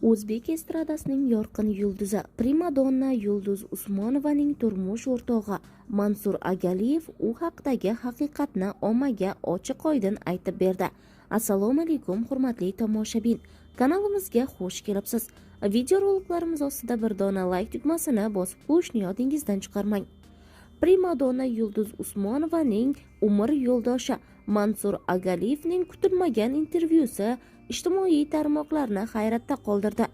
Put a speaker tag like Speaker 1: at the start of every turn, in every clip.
Speaker 1: O'zbek estradasining yorqin yulduzi primadonna Yulduz Usmonovaning turmush o'rtog'i Mansur Agaliyev u haqdagi haqiqatni ommaga ochiq-oydin aytib berdi. Assalomu alaykum hurmatli tomoshabin. Kanalimizga xush kelibsiz. Videoroliklarimiz ostida bir dona like tugmasini bosib qo'yishni yodingizdan chiqarmang. Primadonna Yulduz Usmonovaning umr yo'ldoshi Mansur Agaliyevning kutilmagan intervyusi ijtimoiy tarmoqlarni hayratda qoldirdi.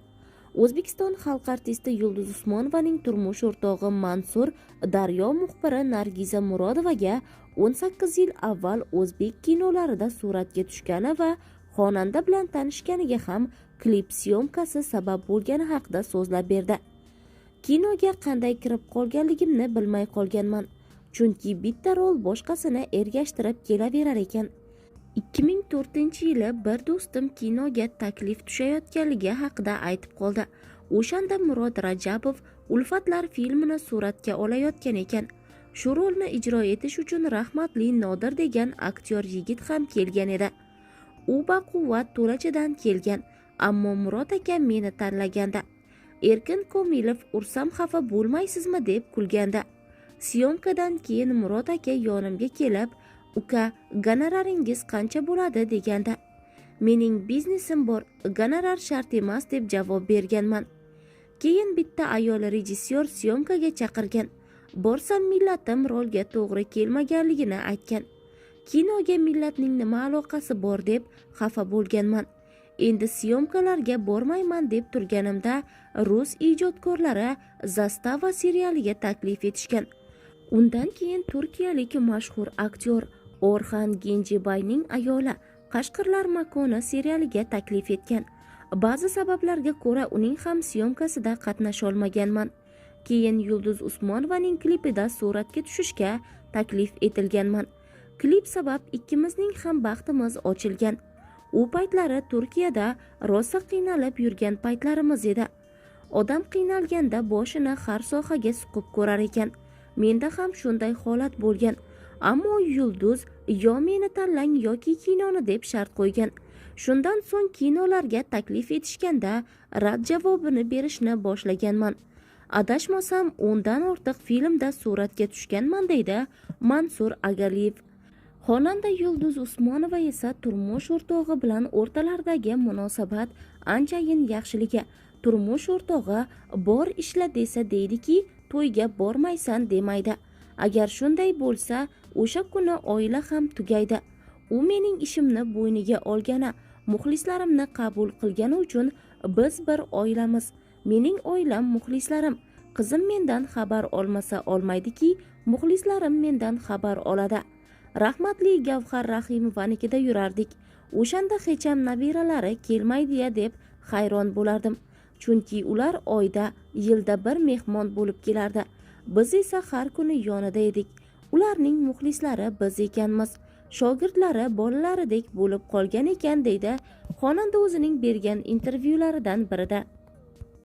Speaker 1: O'zbekiston xalq artisti Yulduz Usmonovaning turmush o'rtog'i Mansur Daryo muxbiri Nargiza Murodovaga 18 yil avval o'zbek kinolarida suratga tushgani va xonanda bilan tanishganiga ham klip syomkasi sabab bo'lgani haqida so'zlab berdi. Kinoga qanday kirib qolganligimni bilmay qolganman, chunki bitta rol boshqasini ergashtirib kelaverar ekan. 2004-yili bir do'stim kinoga taklif tushayotganligi haqida aytib qoldi. O'shanda Murod Rajabov Ulfatlar filmini suratga olayotgan ekan. Shu rolni ijro etish uchun rahmatli Nodir degan aktyor yigit ham kelgan edi. U baquvvat To'lachidan kelgan, ammo Murod aka meni tanlaganda. Erkin Komilov ursam xafa bo'lmaysizmi deb kulganda. Syomkadan keyin Murod aka yonimga kelib, "Uka, gonoraringiz qancha bo'ladi?" deganda, "Mening biznesim bor, gonorar shart emas" deb javob berganman. Keyin bitta ayol rejissyor syomkaga chaqirgan. Borsam millatim rolga to'g'ri kelmaganligini aytgan. Kinoga millatning nima aloqasi bor deb xafa bo'lganman. Endi syomkalarga bormayman deb turganimda rus ijodkorlari Zastava serialiga taklif etishgan. Undan keyin turkiyalik mashhur aktyor Orhan Gencebayning ayoli Qashqirlar makoni serialiga taklif etgan. Ba'zi sabablarga ko'ra uning ham syomkasida qatnasha olmaganman. Keyin Yulduz Usmonovaning klipida suratga tushishga taklif etilganman. Klip sabab ikkimizning ham baxtimiz ochilgan. U paytlari Turkiyada rosa qiynalib yurgan paytlarimiz edi. Odam qiynalganda boshini har sohaga suqib ko'rar ekan. Menda ham shunday holat bo'lgan. Ammo Yulduz yo meni tanlang yoki kinoni deb shart qo'ygan. Shundan so'ng kinolarga taklif etishganda rad javobini berishni boshlaganman. Adashmasam 10 dan ortiq filmda suratga tushganman deydi Mansur Agaliyev. Xonanda Yulduz Usmonova esa turmush o'rtog'i bilan o'rtalaridagi munosabat anchayin yaxshiligi. Turmush o'rtog'i bor ishla desa deydiki, to'yga bormaysan demaydi. Agar shunday bo'lsa, o'sha kuni oila ham tugaydi. U mening ishimni bo'yniga olgani, muxlislarimni qabul qilgani uchun biz bir oilamiz. Mening oilam muxlislarim. Qizim mendan xabar olmasa olmaydiki, muxlislarim mendan xabar oladi. Rahmatli Gavhar Rahimovanikida yurardik. O'shanda hech ham nabiralari kelmaydi-ya deb hayron bo'lardim. Chunki ular oyda, yilda bir mehmon bo'lib kelardi. Biz esa har kuni yonida edik. Ularning muxlislari biz ekanmiz. Shogirdlari bolalaridek bo'lib qolgan ekan deydi xonanda o'zining bergan intervyularidan birida.